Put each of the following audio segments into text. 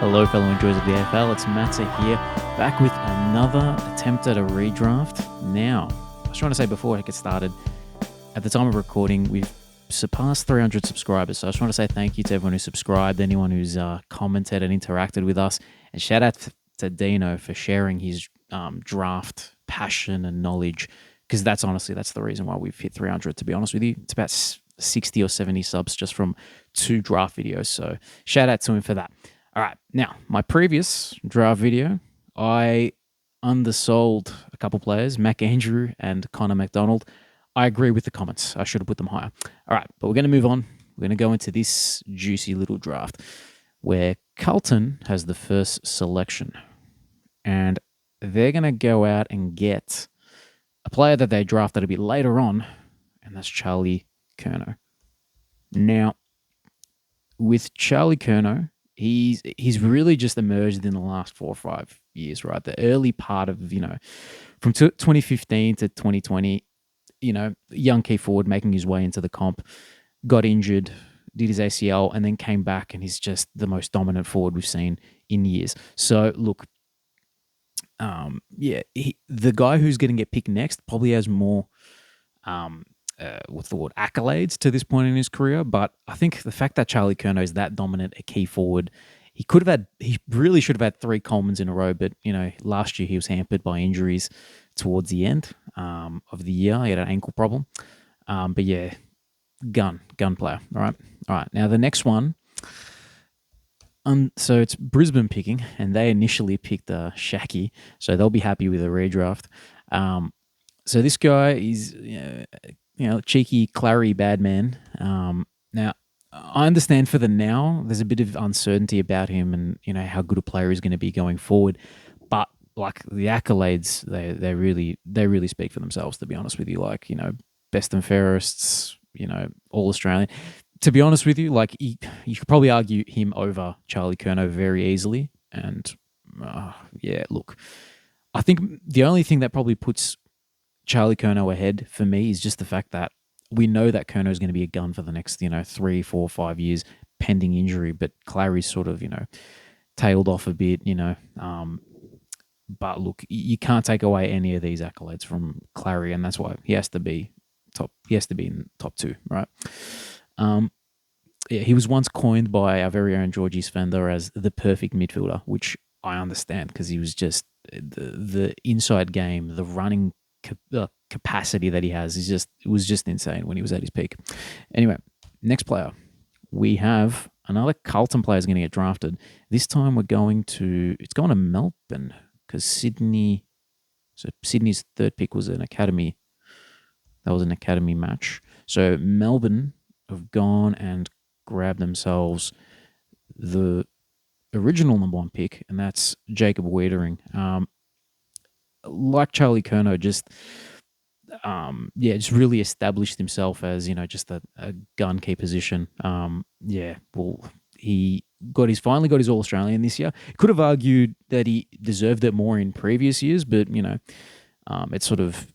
Hello, fellow enjoyers of the AFL. It's Matsa here, back with another attempt at a redraft. Now, I was trying to say before I get started, at the time of recording, we've surpassed 300 subscribers. So I just want to say thank you to everyone who subscribed, anyone who's commented and interacted with us. And shout out to Dino for sharing his draft passion and knowledge, because that's the reason why we've hit 300, to be honest with you. It's about 60 or 70 subs just from 2 draft videos. So shout out to him for that. All right, now, my previous draft video, I undersold a couple players, Mac Andrew and Connor McDonald. I agree with the comments. I should have put them higher. All right, but we're going to move on. We're going to go into this juicy little draft where Carlton has the first selection. And they're going to go out and get a player that they drafted a bit later on, and that's Charlie Curnow. Now, with Charlie Curnow, he's really just emerged in the last 4 or 5 years, right? The early part of, from 2015 to 2020, young key forward making his way into the comp, got injured, did his ACL, and then came back, and he's just the most dominant forward we've seen in years. So, look, the guy who's going to get picked next probably has more accolades to this point in his career. But I think the fact that Charlie Curnow is that dominant a key forward, he really should have had 3 Colemans in a row. But, last year he was hampered by injuries towards the end of the year. He had an ankle problem. But yeah, gun player. All right. Now the next one. So it's Brisbane picking, and they initially picked Shaki, so they'll be happy with a redraft. So this guy is, cheeky, Clary bad man. Now, I understand for the now, there's a bit of uncertainty about him and, how good a player he's going to be going forward. But, like, the accolades, they really speak for themselves, to be honest with you. Like, best and fairest, All-Australian. To be honest with you, like, you could probably argue him over Charlie Curnow very easily. And, look, I think the only thing that probably puts Charlie Curnow ahead for me is just the fact that we know that Curnow is going to be a gun for the next, 3, 4, 5 years pending injury, but Clary's sort of, tailed off a bit, but look, you can't take away any of these accolades from Clary, and that's why he has to be in top 2, right? He was once coined by our very own Georgie Svender as the perfect midfielder, which I understand because he was just the inside game, the running capacity that he has it was just insane when he was at his peak. Anyway, next player. We have another Carlton player is going to get drafted. This time it's going to Melbourne because Sydney's third pick was an academy. That was an academy match. So Melbourne have gone and grabbed themselves the original number 1 pick, and that's Jacob Wiedering. Like Charlie Curnow, just really established himself as, just a gun key position. He finally got his All-Australian this year. Could have argued that he deserved it more in previous years, but,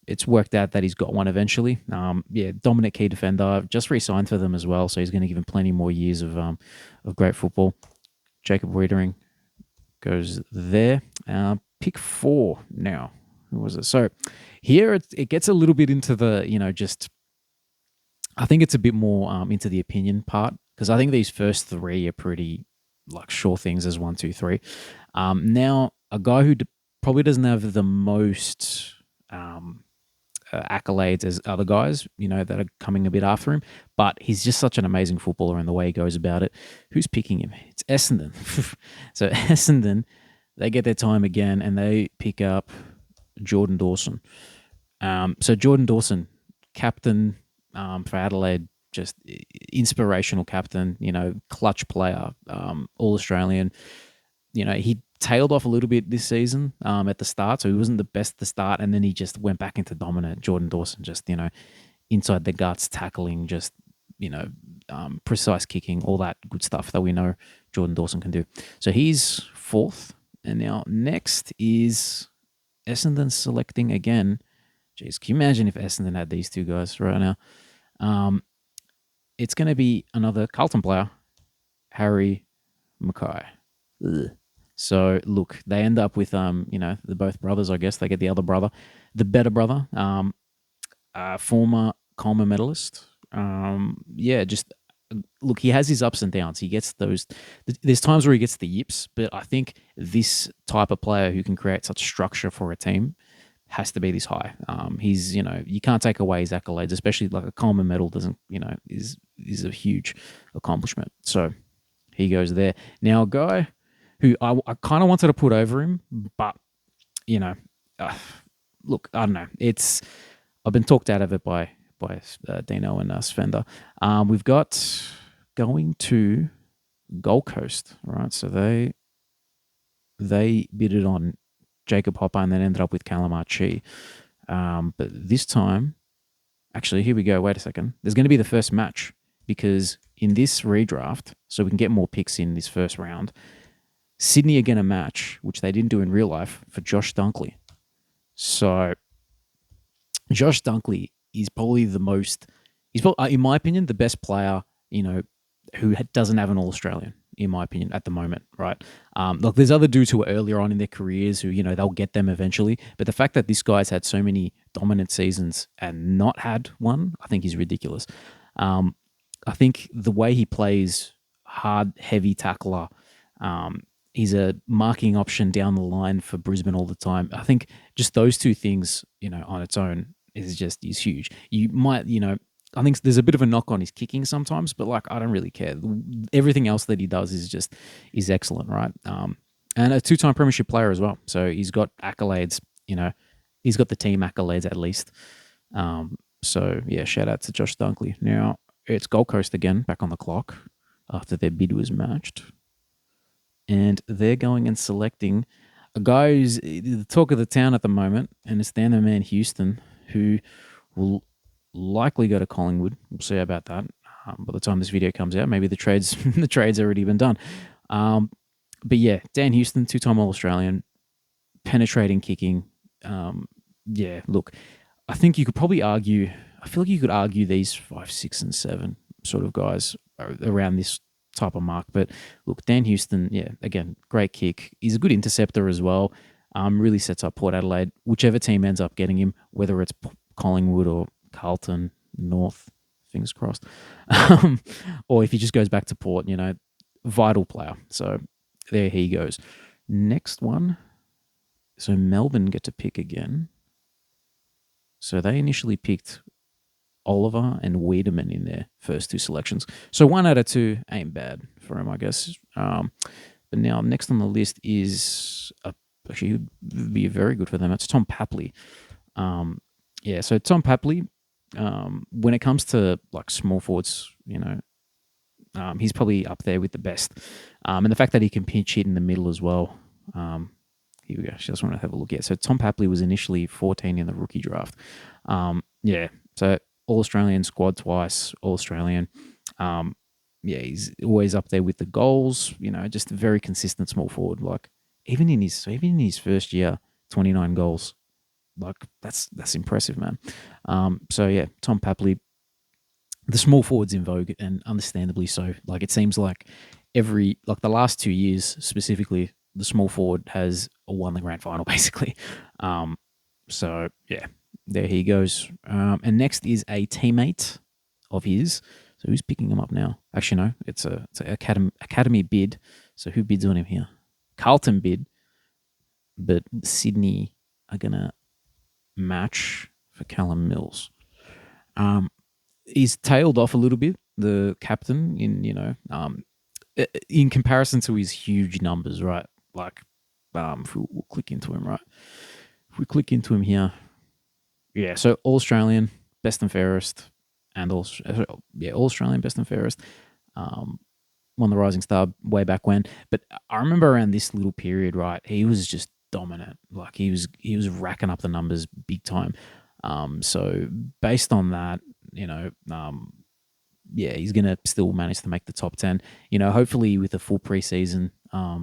it's worked out that he's got one eventually. Dominant key defender, just re-signed for them as well, so he's going to give him plenty more years of great football. Jacob Wiedering goes there. Pick 4 now. Who was it? So here it gets a little bit into the, I think it's a bit more into the opinion part, because I think these first 3 are pretty like sure things as 1, 2, 3. Now, a guy who probably doesn't have the most accolades as other guys, that are coming a bit after him, but he's just such an amazing footballer and the way he goes about it. Who's picking him? It's Essendon. So Essendon, they get their time again and they pick up Jordan Dawson. So Jordan Dawson, captain for Adelaide, just inspirational captain, clutch player, All-Australian. He tailed off a little bit this season at the start, so he wasn't the best at the start, and then he just went back into dominant. Jordan Dawson just, inside the guts, tackling, just, precise kicking, all that good stuff that we know Jordan Dawson can do. So he's 4th, and now next is Essendon selecting again. Jeez, can you imagine if Essendon had these 2 guys right now? It's going to be another Carlton player, Harry Mackay. Ugh. So look, they end up with they're both brothers, I guess. They get the other brother, the better brother, former Coleman medalist. Just look, he has his ups and downs. He gets those. There's times where he gets the yips, but I think this type of player who can create such structure for a team has to be this high. He's you can't take away his accolades, especially like a Coleman medal doesn't is a huge accomplishment. So he goes there. Now a guy who I kind of wanted to put over him, but uh, look, I don't know. I've been talked out of it by Dino and Svenda. We've got going to Gold Coast, right? So they bidded on Jacob Hopper and then ended up with Callum Archie. But this time, actually, here we go. Wait a second. There's going to be the first match because in this redraft, so we can get more picks in this first round, Sydney are going to match, which they didn't do in real life, for Josh Dunkley. So Josh Dunkley is probably in my opinion, the best player, who doesn't have an All-Australian, in my opinion, at the moment, right? Look, there's other dudes who are earlier on in their careers who, they'll get them eventually. But the fact that this guy's had so many dominant seasons and not had one, I think is ridiculous. I think the way he plays hard, heavy tackler, he's a marking option down the line for Brisbane all the time. I think just those two things, on its own is huge. You might, I think there's a bit of a knock on his kicking sometimes, but I don't really care. Everything else that he does is excellent, right? And a two-time premiership player as well. So he's got accolades, he's got the team accolades at least. So yeah, shout out to Josh Dunkley. Now it's Gold Coast again, back on the clock after their bid was matched. And they're going and selecting a guy who's the talk of the town at the moment, and it's Dan the Man Houston, who will likely go to Collingwood. We'll see about that. By the time this video comes out, maybe the trade's already been done. But yeah, Dan Houston, two-time All-Australian, penetrating kicking. Look, I think you could probably argue. I feel like you could argue these 5, 6, and 7 sort of guys around this type of mark. But look, Dan Houston, yeah, again, great kick. He's a good interceptor as well. Really sets up Port Adelaide, whichever team ends up getting him, whether it's Collingwood or Carlton, North, fingers crossed. Or if he just goes back to Port, vital player. So there he goes. Next one. So Melbourne get to pick again. So they initially picked Oliver and Wiedemann in their first 2 selections. So 1 out of 2 ain't bad for him, I guess. But now next on the list is actually would be very good for them. It's Tom Papley. So Tom Papley, when it comes to small forwards, he's probably up there with the best. And the fact that he can pinch hit in the middle as well. Here we go. Just want to have a look at. So Tom Papley was initially 14 in the rookie draft. So All-Australian squad twice, All-Australian. He's always up there with the goals. Just a very consistent small forward. Even in his first year, 29 goals. That's impressive, man. Tom Papley. The small forward's in vogue, and understandably so. It seems like the last 2 years specifically, the small forward has won the grand final basically. There he goes. And next is a teammate of his. So who's picking him up now? Actually, no, it's an academy bid. So who bids on him here? Carlton bid, but Sydney are gonna match for Callum Mills. He's tailed off a little bit, the captain, in comparison to his huge numbers, right? If we'll click into him, right? If we click into him here, yeah. So All-Australian, best and fairest, and All-Australian, best and fairest. Won the Rising Star way back when, but I remember around this little period, right? He was just dominant. He was racking up the numbers big time. So based on that, he's gonna still manage to make the top 10. Hopefully with a full preseason. I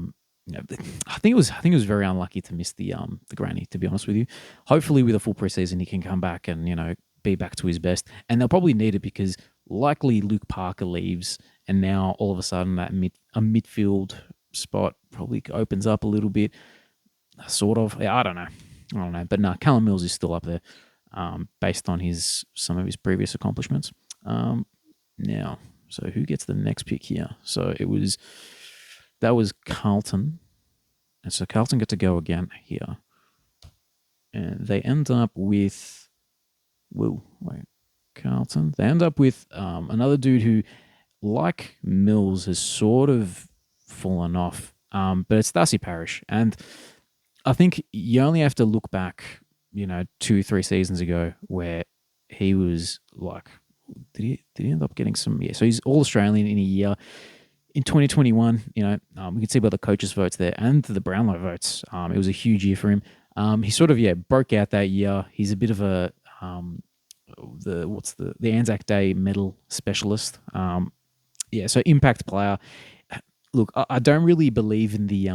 think it was very unlucky to miss the granny, to be honest with you. Hopefully with a full preseason he can come back and be back to his best. And they'll probably need it because likely Luke Parker leaves, and now all of a sudden that midfield spot probably opens up a little bit, sort of. Yeah, I don't know. But no, Callum Mills is still up there, based on some of his previous accomplishments. Now, so who gets the next pick here? So that was Carlton, and so Carlton get to go again here, and they end up with Carlton. They end up with another dude who, like Mills, has sort of fallen off. But it's Darcy Parish. And I think you only have to look back, 2-3 seasons ago where he was like, did he end up getting some? Yeah, so he's All Australian in a year. In 2021, we can see by the coaches' votes there and the Brownlow votes. It was a huge year for him. He sort of broke out that year. He's a bit of a the Anzac Day medal specialist. So impact player. Look, I don't really believe in the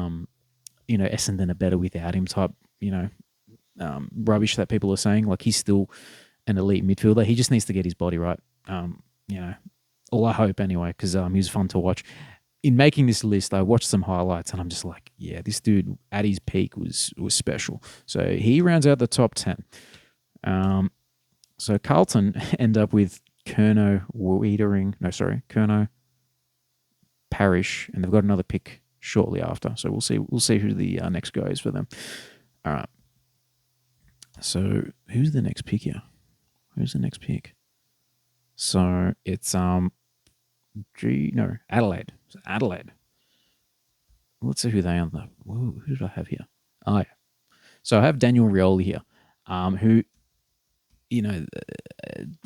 Essendon are better without him type rubbish that people are saying. Like, he's still an elite midfielder. He just needs to get his body right. All I hope anyway, because he was fun to watch. In making this list, I watched some highlights and I'm just like, yeah, this dude at his peak was special. So he rounds out the top 10. So Carlton end up with Curnow Parish, and they've got another pick shortly after. So we'll see who the next guy is for them. All right. So who's the next pick here? Who's the next pick? So it's Adelaide. So Adelaide. Let's see who they are. Who did I have here? Oh, yeah. So I have Daniel Rioli here, who,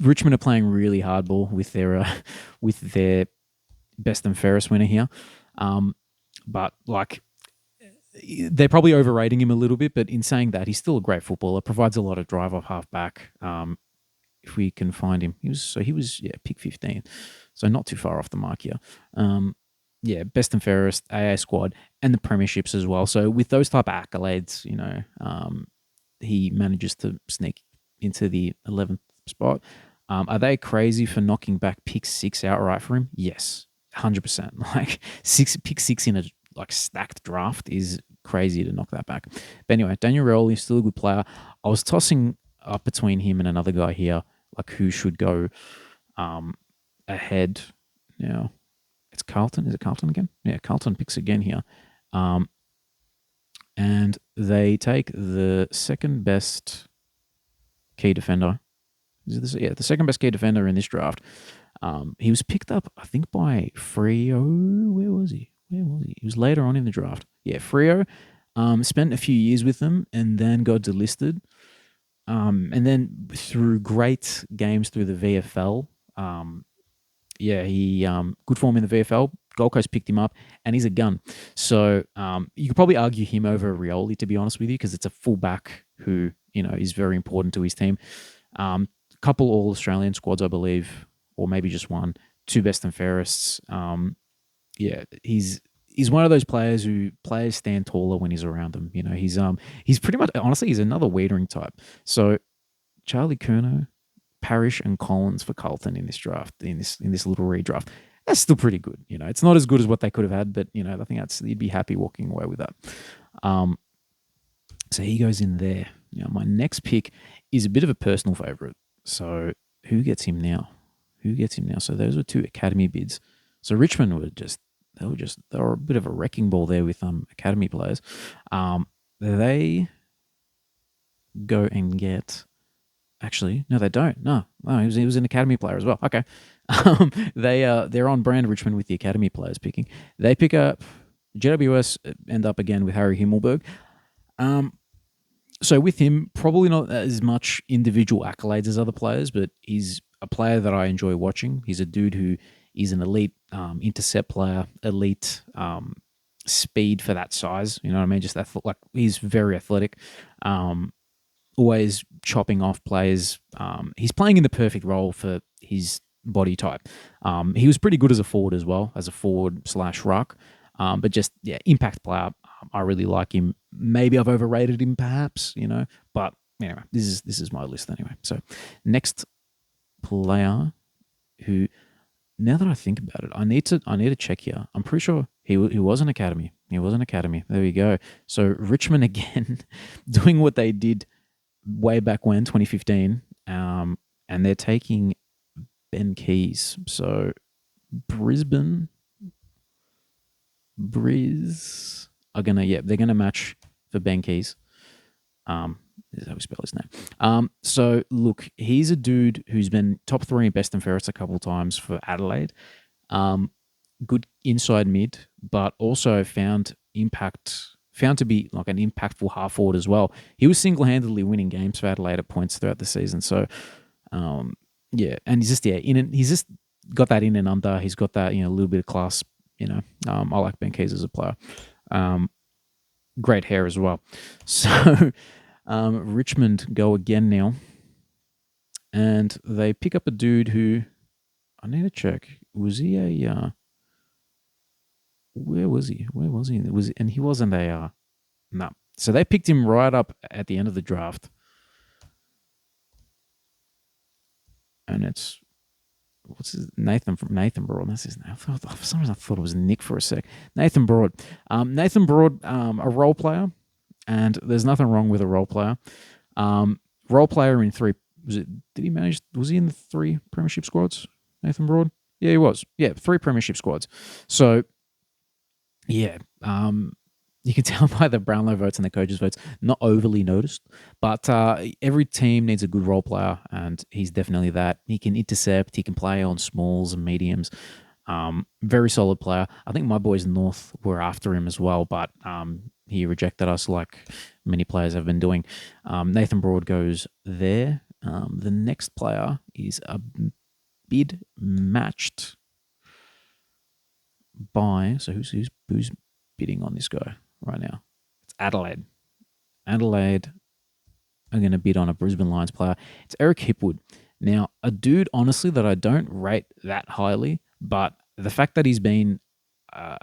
Richmond are playing really hardball with their best and fairest winner here. But like, they're probably overrating him a little bit, but in saying that, he's still a great footballer, provides a lot of drive off half back. If we can find him. He was pick 15. So not too far off the mark here. Best and fairest, AA squad, and the premierships as well. So with those type of accolades, he manages to sneak into the 11th spot. Are they crazy for knocking back pick 6 outright for him? Yes, 100%. Like, pick 6 in a stacked draft is crazy to knock that back. But anyway, Daniel Rioli is still a good player. I was tossing up between him and another guy here, like who should go ahead. Now, it's Carlton. Is it Carlton again? Yeah, Carlton picks again here. And they take the second best key defender. The second best key defender in this draft. He was picked up, I think, by Freo. Where was he? He was later on in the draft. Yeah, Freo. Spent a few years with them and then got delisted. And then through great games through the VFL, he good form in the VFL. Gold Coast picked him up, and he's a gun. So you could probably argue him over Rioli, to be honest with you, because it's a fullback who is very important to his team. Couple All Australian squads, I believe, or maybe just one. 2 best and fairests. He's one of those players who players stand taller when he's around them. He's pretty much, honestly, he's another Wiedering type. So Charlie Curnow, Parish, and Collins for Carlton in this draft, in this little redraft. That's still pretty good. It's not as good as what they could have had, but I think you'd be happy walking away with that. So he goes in there. Now my next pick is a bit of a personal favorite. So who gets him now? So those were 2 academy bids. So Richmond they were a bit of a wrecking ball there with academy players. They go and get. Actually, no, they don't. No, he was an academy player as well. Okay, they're on brand Richmond with the academy players picking. They pick up GWS, end up again with Harry Himmelberg. So with him, probably not as much individual accolades as other players, but he's a player that I enjoy watching. He's a dude who is an elite intercept player, elite speed for that size. You know what I mean? Just he's very athletic. Always chopping off players. He's playing in the perfect role for his body type. He was pretty good as a forward as well, as a forward/ruck. But just impact player. I really like him. Maybe I've overrated him, perhaps. But anyway, this is my list anyway. So next player who, now that I think about it, I need to check here. I'm pretty sure he was an academy. He was an academy. There we go. So Richmond again, doing what they did way back when, 2015, and they're taking Ben Keys. So Briz they're gonna match for Ben Keys. Is how we spell his name. So look, he's a dude who's been top 3 in best and fairest a couple of times for Adelaide. Good inside mid, but also found to be like an impactful half forward as well. He was single-handedly winning games for Adelaide at points throughout the season. So, and he's just he's just got that in and under. He's got that a little bit of class. I like Ben Keys as a player. Great hair as well. So, Richmond go again now, and they pick up a dude who I need to check. Was he a where was he? And he wasn't a no. So they picked him right up at the end of the draft. And it's Nathan Broad. That's his name. For some reason I thought it was Nick for a sec. Nathan Broad. Nathan Broad, a role player, and there's nothing wrong with a role player. Role player in 3. Was he in the 3 premiership squads? Nathan Broad? Yeah, he was. Yeah, 3 premiership squads. So yeah, you can tell by the Brownlow votes and the coaches' votes, not overly noticed. But every team needs a good role player, and he's definitely that. He can intercept. He can play on smalls and mediums. Very solid player. I think my boys North were after him as well, but he rejected us like many players have been doing. Nathan Broad goes there. The next player is a bid matched by, so who's bidding on this guy right now? It's Adelaide. Adelaide are going to bid on a Brisbane Lions player. It's Eric Hipwood. Now, a dude, honestly, that I don't rate that highly, but the fact that he's been a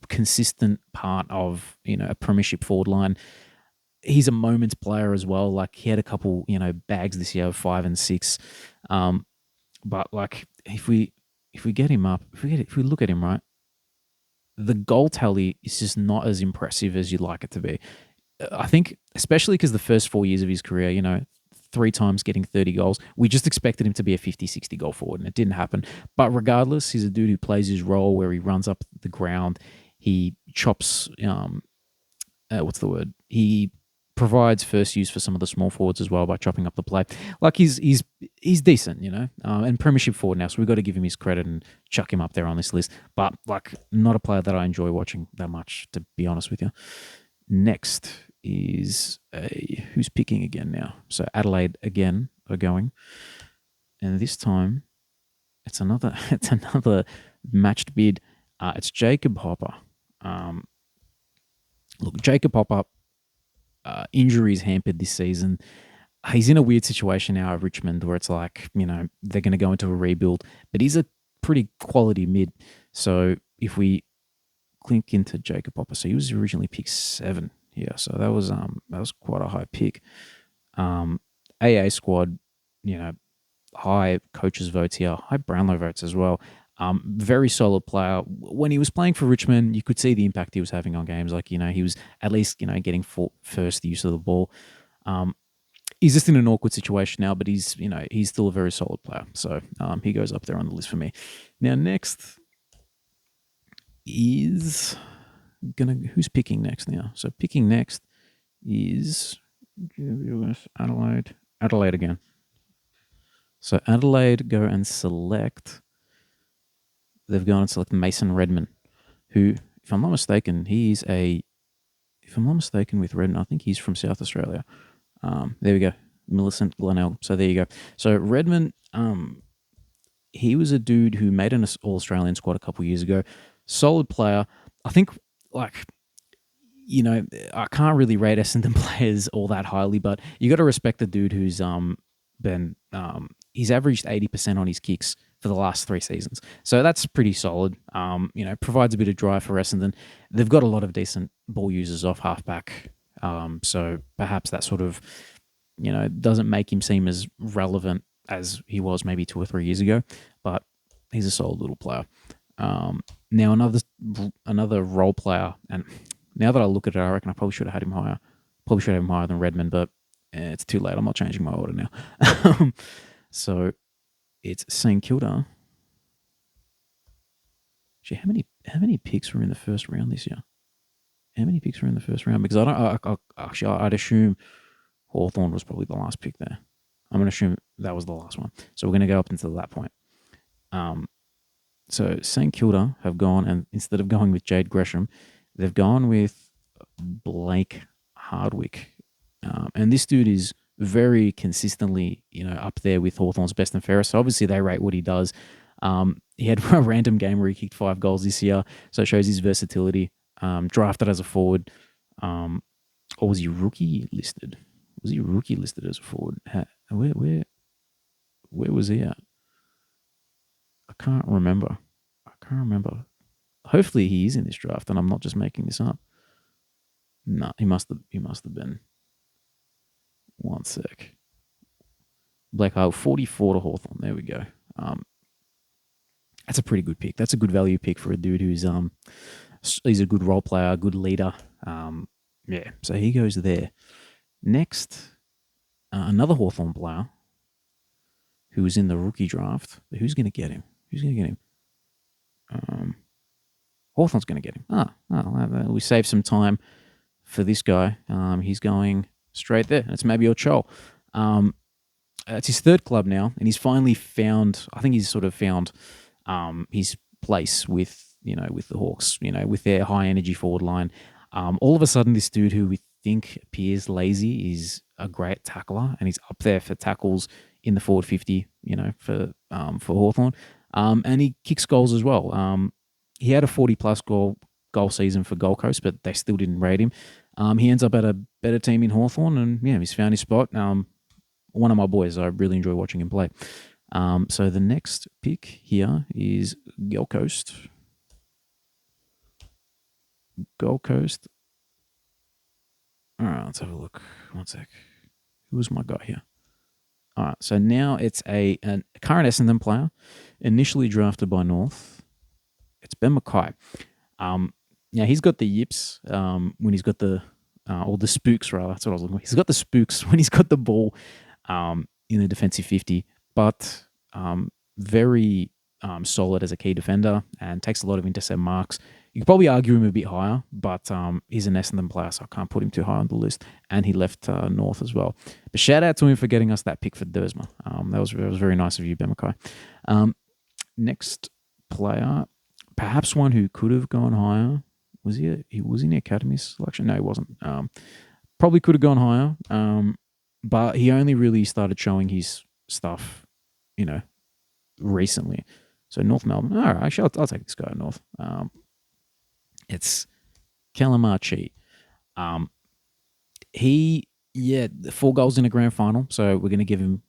consistent part of a premiership forward line, he's a moments player as well. Like he had a couple bags this year of 5 and 6, but like if we get him up, if we look at him right, the goal tally is just not as impressive as you'd like it to be. I think, especially because the first 4 years of his career, 3 times getting 30 goals, we just expected him to be a 50, 60 goal forward, and it didn't happen. But regardless, he's a dude who plays his role where he runs up the ground, he chops, he provides first use for some of the small forwards as well by chopping up the play. Like he's decent, and premiership forward now, so we've got to give him his credit and chuck him up there on this list. But like, not a player that I enjoy watching that much, to be honest with you. Next is who's picking again now? So Adelaide again are going, and this time it's another matched bid. It's Jacob Hopper. Look, Jacob Hopper. Injuries hampered this season. He's in a weird situation now at Richmond where it's like, they're going to go into a rebuild, but he's a pretty quality mid. So if we click into Jacob Hopper, so he was originally picked 7 here. So that was quite a high pick. AA squad, high coaches votes here, high Brownlow votes as well. Very solid player. When he was playing for Richmond, you could see the impact he was having on games. Like, he was at least, getting first use of the ball. He's just in an awkward situation now, but he's still a very solid player. So he goes up there on the list for me. Now, next is who's picking next now? So picking next is Adelaide again. So Adelaide go and select. They've gone and selected Mason Redman, who, if I'm not mistaken, with Redman, I think he's from South Australia. There we go. Millicent Glenelg. So there you go. So Redman, he was a dude who made an All-Australian squad a couple of years ago. Solid player. I think, I can't really rate Essendon players all that highly, but you got to respect the dude who's he's averaged 80% on his kicks for the last 3 seasons. So that's pretty solid. Provides a bit of drive for Essendon. They've got a lot of decent ball users off halfback. So perhaps that sort of, doesn't make him seem as relevant as he was maybe 2 or 3 years ago, but he's a solid little player. Now another role player, and Now that I look at it, I reckon I probably should have had him higher. Probably should have him higher than Redmond, but it's too late. I'm not changing my order now. So it's St Kilda. Gee, how many picks were in the first round this year? How many picks were in the first round? Because I'd assume Hawthorn was probably the last pick there. I'm going to assume that was the last one. So we're going to go up until that point. So St Kilda have gone, and instead of going with Jade Gresham, they've gone with Blake Hardwick. And this dude is very consistently, up there with Hawthorn's best and fairest. So obviously they rate what he does. He had a random game where he kicked 5 goals this year, so it shows his versatility. Drafted as a forward, or was he rookie listed? Was he rookie listed as a forward? Where was he at? I can't remember. Hopefully he is in this draft, and I'm not just making this up. No, he must have been. One sec. Blake Hart, 44 to Hawthorn. There we go. That's a pretty good pick. That's a good value pick for a dude who's he's a good role player, good leader. Yeah, so he goes there. Next, another Hawthorn player who was in the rookie draft. Who's going to get him? Hawthorn's going to get him. We saved some time for this guy. He's going straight there. It's maybe Ochol. It's his third club now, and he's finally found. I think he's sort of found his place with with the Hawks. With their high energy forward line. All of a sudden, this dude who we think appears lazy is a great tackler, and he's up there for tackles in the forward 50. For Hawthorn, and he kicks goals as well. He had a 40-plus goal season for Gold Coast, but they still didn't rate him. He ends up at a better team in Hawthorn, and he's found his spot. One of my boys, I really enjoy watching him play. So the next pick here is Gold Coast. Gold Coast. All right, let's have a look. One sec. Who's my guy here? All right, so now it's a current Essendon player, initially drafted by North. It's Ben Mackay. Now he's got the yips when he's got or the spooks rather. That's what I was looking for. He's got the spooks when he's got the ball in the defensive 50, but very solid as a key defender and takes a lot of intercept marks. You could probably argue him a bit higher, but he's an Essendon player, so I can't put him too high on the list. And he left North as well. But shout out to him for getting us that pick for Dersma. That was very nice of you, Ben Mackay. Next player, perhaps one who could have gone higher. Was he was in the academy selection? No, he wasn't. Probably could have gone higher, but he only really started showing his stuff, recently. So North Melbourne. All right, actually, I'll take this guy at North. It's Calamachi. He 4 goals in a grand final, so we're going to give him,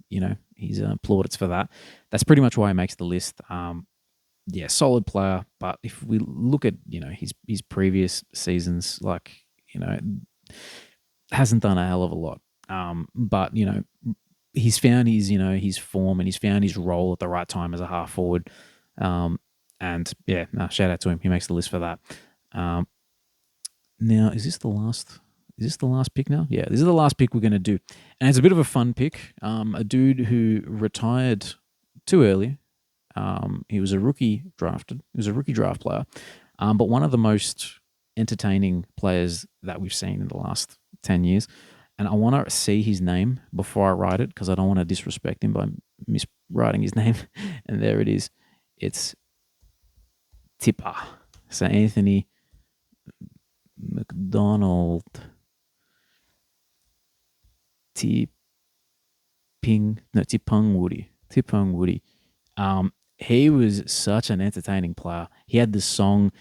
his plaudits for that. That's pretty much why he makes the list. Solid player, but if we look at his previous seasons, hasn't done a hell of a lot. But he's found his form, and he's found his role at the right time as a half forward. Shout out to him. He makes the list for that. Now, is this the last pick now? Yeah, this is the last pick we're going to do. And it's a bit of a fun pick. A dude who retired too early. He was a rookie draft player. But one of the most entertaining players that we've seen in the last 10 years. And I want to see his name before I write it because I don't want to disrespect him by miswriting his name. And there it is. It's Tipper. So Anthony McDonald Tipung Woody. He was such an entertaining player. He had the song,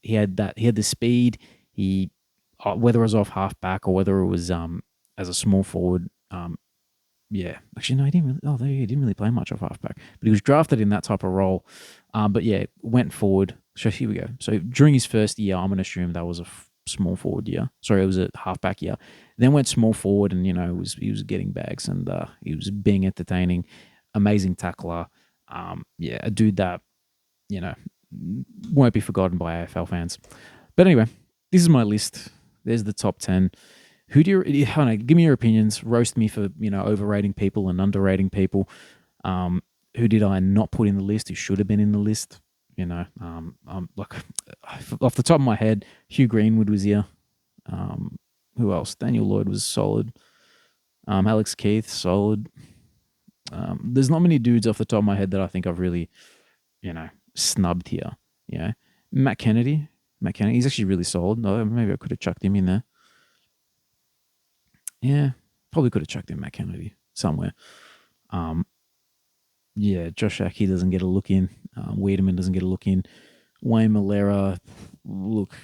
he had the speed. He whether it was off halfback or whether it was as a small forward. Actually no, he didn't really play much off halfback, but he was drafted in that type of role. Went forward. So here we go. So during his first year, I'm going to assume that was a small forward year. Sorry, it was a halfback year. Then went small forward, and he was getting bags, and he was being entertaining, amazing tackler. A dude that won't be forgotten by AFL fans. But anyway, this is my list. There's the top 10. Who do you, I don't know, give me your opinions. Roast me for, overrating people and underrating people. Who did I not put in the list? Who should have been in the list? Like off the top of my head, Hugh Greenwood was here. Who else? Daniel Lloyd was solid. Alex Keith, solid. There's not many dudes off the top of my head that I think I've really, snubbed here. Matt Kennedy, he's actually really solid. Maybe I could have chucked him in there. Yeah, probably could have chucked in Matt Kennedy somewhere. Josh Aki doesn't get a look in. Wiedemann doesn't get a look in. Wayne Malera, look,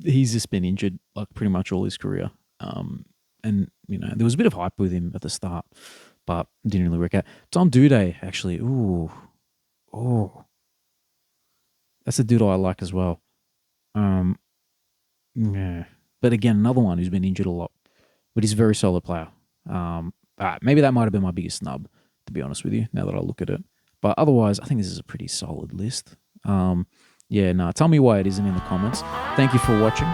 he's just been injured like pretty much all his career. And, there was a bit of hype with him at the start, but didn't really work out. Tom Duday, actually, that's a dude I like as well. Yeah. But again, another one who's been injured a lot, but he's a very solid player. Maybe that might have been my biggest snub, to be honest with you, now that I look at it. But otherwise, I think this is a pretty solid list. Tell me why it isn't in the comments. Thank you for watching.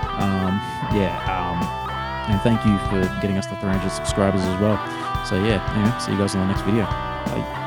And thank you for getting us to 300 subscribers as well. So, anyway, see you guys in the next video. Bye.